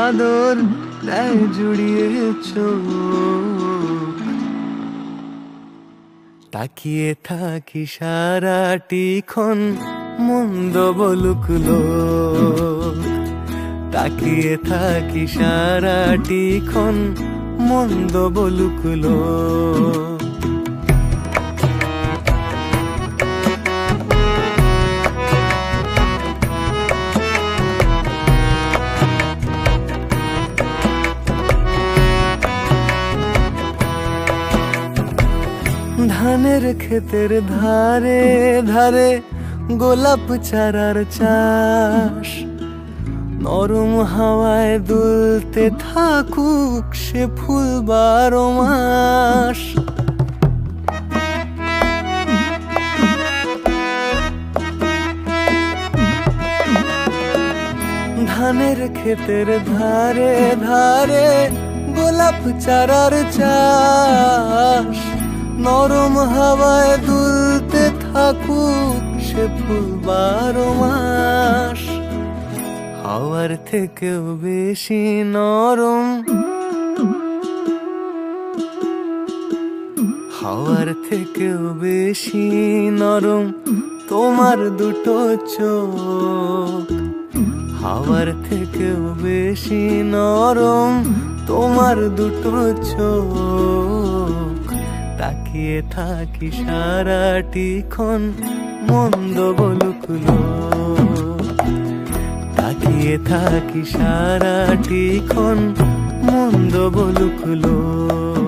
আদর দেয় জুড়িয়ে চোখ। তাকিয়ে থাকি সারাটি ক্ষণ মন্দ বলুক লোক। তাকিয়ে থাকি সারাটি ক্ষণ মন্দ বলুক লোক। ধানের ক্ষেতের ধারে ধারে গোলাপ চারার চাষ, নরম হাওয়ায় দুলতে থাকুক সে ফুল 12 মাস। ধানের ক্ষেতের ধারে ধারে গোলাপ চারার চাষ, নরম হাওয়ায় দুলতে থাকুক সে ফুল 12 মাস। হাওয়ার থেকেও বেশি নরম, হাওয়ার থেকেও বেশি নরম তোমার দুটো চোখ। হাওয়ার থেকেও বেশি নরম তোমার দুটো চোখ। তাকিয়ে থাকি সারাটি ক্ষণ মন্দ বলুক লোক। তাকিয়ে থাকি সারাটি ক্ষণ মন্দ বলুক লোক।